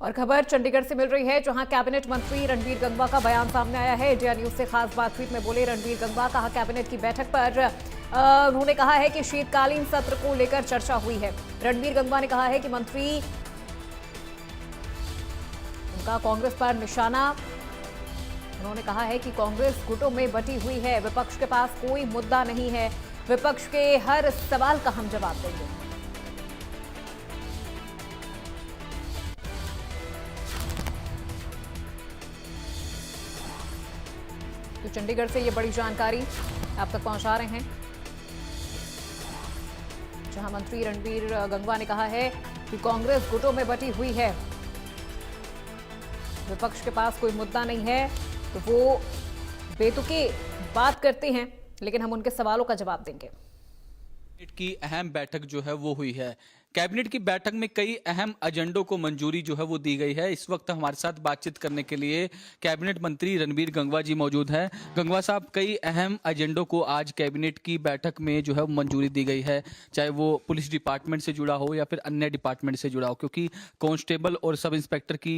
और खबर चंडीगढ़ से मिल रही है, जहां कैबिनेट मंत्री रणबीर गंगवा का बयान सामने आया है। इंडिया न्यूज से खास बातचीत में बोले रणबीर गंगवा। कहा कैबिनेट की बैठक पर उन्होंने कहा है कि शीतकालीन सत्र को लेकर चर्चा हुई है। रणबीर गंगवा ने कहा है कि मंत्री उनका कांग्रेस पर निशाना। उन्होंने कहा है कि कांग्रेस गुटों में बटी हुई है, विपक्ष के पास कोई मुद्दा नहीं है, विपक्ष के हर सवाल का हम जवाब देंगे। तो चंडीगढ़ से ये बड़ी जानकारी आप तक पहुंचा रहे हैं, जहां मंत्री रणबीर गंगवा ने कहा है कि कांग्रेस गुटों में बटी हुई है, विपक्ष के पास कोई मुद्दा नहीं है, तो वो बेतुकी बात करते हैं, लेकिन हम उनके सवालों का जवाब देंगे। कैबिनेट की अहम बैठक जो है वो हुई है। कैबिनेट की बैठक में कई अहम एजेंडों को मंजूरी जो है वो दी गई है। इस वक्त हमारे साथ बातचीत करने के लिए कैबिनेट मंत्री रणबीर गंगवा जी मौजूद हैं। गंगवा साहब, कई अहम एजेंडों को आज कैबिनेट की बैठक में जो है वो मंजूरी दी गई है, चाहे वो पुलिस डिपार्टमेंट से जुड़ा हो या फिर अन्य डिपार्टमेंट से जुड़ा हो, क्योंकि कांस्टेबल और सब इंस्पेक्टर की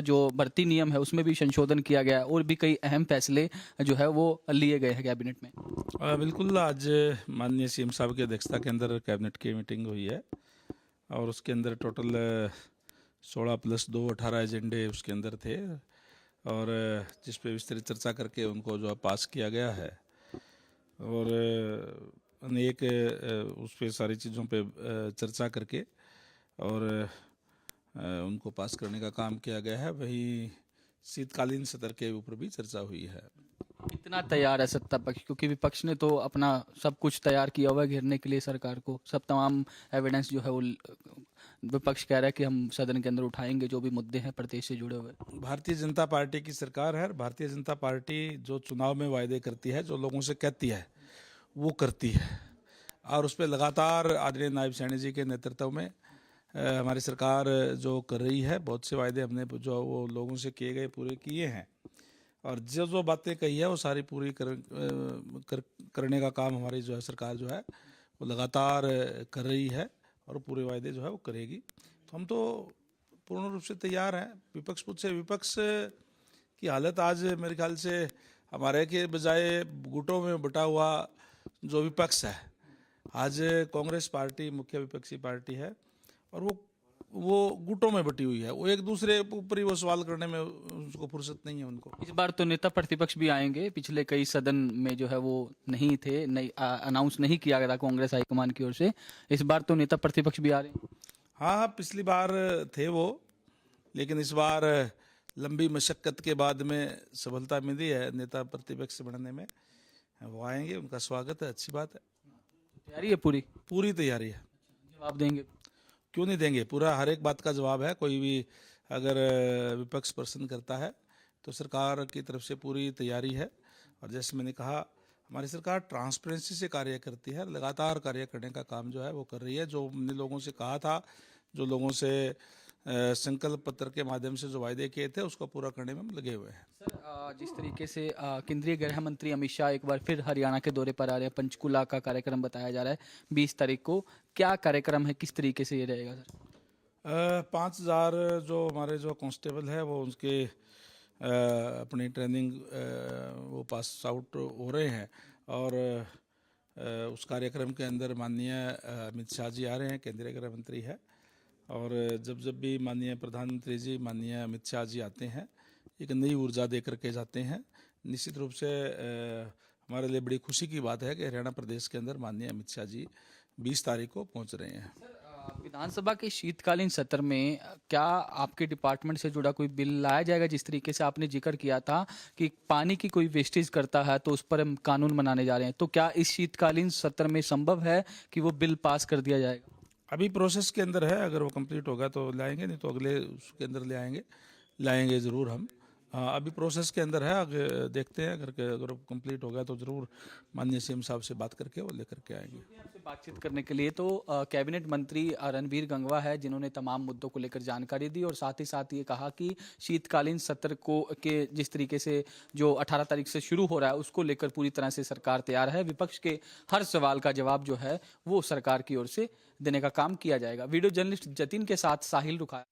जो भर्ती नियम है उसमें भी संशोधन किया गया है और भी कई अहम फैसले जो है वो लिए गए हैं कैबिनेट में। बिल्कुल, आज माननीय सीएम साहब की अध्यक्षता के अंदर कैबिनेट की मीटिंग हुई है और उसके अंदर टोटल 16+2 18 एजेंडे उसके अंदर थे और जिस पे विस्तृत चर्चा करके उनको जो पास किया गया है और अनेक उस पे सारी चीज़ों पे चर्चा करके और उनको पास करने का काम किया गया है। वहीं शीतकालीन सत्र के ऊपर भी चर्चा हुई है। कितना तैयार है सत्ता पक्ष, क्योंकि विपक्ष ने तो अपना सब कुछ तैयार किया हुआ है घेरने के लिए सरकार को, सब तमाम एविडेंस जो है वो विपक्ष कह रहा है कि हम सदन के अंदर उठाएंगे जो भी मुद्दे हैं प्रदेश से जुड़े हुए। भारतीय जनता पार्टी की सरकार है। भारतीय जनता पार्टी जो चुनाव में वायदे करती है, जो लोगों से कहती है, वो करती है और उस पर लगातार आदरणीय नायब सैनी जी के नेतृत्व में हमारी सरकार जो कर रही है। बहुत से वायदे हमने जो वो लोगों से किए गए पूरे किए हैं और जो बातें कही है वो सारी पूरी करने का काम हमारी जो है सरकार जो है वो लगातार कर रही है और पूरे वायदे जो है वो करेगी। तो हम तो पूर्ण रूप से तैयार हैं। विपक्ष पूछे, विपक्ष की हालत आज मेरे ख्याल से हमारे के बजाय गुटों में बटा हुआ जो विपक्ष है, आज कांग्रेस पार्टी मुख्य विपक्षी पार्टी है और वो गुटों में बटी हुई है। वो एक दूसरे ऊपर ही वो सवाल करने में उसको फुर्सत नहीं है उनको। इस बार तो नेता प्रतिपक्ष भी आएंगे, पिछले कई सदन में जो है वो नहीं थे, नहीं अनाउंस नहीं किया गया था कांग्रेस हाईकमान की ओर से। इस बार तो नेता प्रतिपक्ष भी आ रहे हैं। हाँ, पिछली बार थे वो, लेकिन इस बार लंबी मशक्कत के बाद में सफलता मिली है नेता प्रतिपक्ष बनने में। वो आएंगे, उनका स्वागत है, अच्छी बात है। तैयारी है पूरी तैयारी है। जवाब देंगे? क्यों नहीं देंगे, पूरा हर एक बात का जवाब है। कोई भी अगर विपक्ष प्रश्न करता है तो सरकार की तरफ से पूरी तैयारी है। और जैसे मैंने कहा, हमारी सरकार ट्रांसपेरेंसी से कार्य करती है, लगातार कार्य करने का काम जो है वो कर रही है। जो हमने लोगों से कहा था, जो लोगों से संकल्प पत्र के माध्यम से जो वायदे किए थे, उसको पूरा करने में हम लगे हुए हैं। सर, जिस तरीके से केंद्रीय गृह मंत्री अमित शाह एक बार फिर हरियाणा के दौरे पर आ रहे हैं, पंचकुला का कार्यक्रम बताया जा रहा है 20 तारीख को, क्या कार्यक्रम है, किस तरीके से ये रहेगा सर? 5000 जो हमारे जो कांस्टेबल है वो उसके अपनी ट्रेनिंग वो पास आउट हो रहे हैं और उस कार्यक्रम के अंदर माननीय अमित शाह जी आ रहे हैं, केंद्रीय गृह मंत्री है। और जब भी माननीय प्रधानमंत्री जी, माननीय अमित शाह जी आते हैं, एक नई ऊर्जा दे करके जाते हैं। निश्चित रूप से हमारे लिए बड़ी खुशी की बात है कि हरियाणा प्रदेश के अंदर माननीय अमित शाह जी 20 तारीख को पहुंच रहे हैं। विधानसभा के शीतकालीन सत्र में क्या आपके डिपार्टमेंट से जुड़ा कोई बिल लाया जाएगा? जिस तरीके से आपने जिक्र किया था कि पानी की कोई वेस्टेज करता है तो उस पर हम कानून बनाने जा रहे हैं, तो क्या इस शीतकालीन सत्र में संभव है कि वो बिल पास कर दिया जाएगा? अभी प्रोसेस के अंदर है, अगर वो कंप्लीट होगा तो लाएंगे, नहीं तो अगले उसके अंदर लाएंगे ज़रूर हम। हाँ, अभी प्रोसेस के अंदर है, अगर देखते हैं, अगर कंप्लीट होगा तो ज़रूर माननीय सीएम साहब से बात करके वो लेकर के आएंगे। आपसे बातचीत करने के लिए तो कैबिनेट मंत्री रणबीर गंगवा है, जिन्होंने तमाम मुद्दों को लेकर जानकारी दी और साथ ही साथ ये कहा कि शीतकालीन सत्र को के जिस तरीके से जो 18 तारीख से शुरू हो रहा है उसको लेकर पूरी तरह से सरकार तैयार है। विपक्ष के हर सवाल का जवाब जो है वो सरकार की ओर से देने का काम किया जाएगा। वीडियो जर्नलिस्ट जतिन के साथ साहिल रुखा।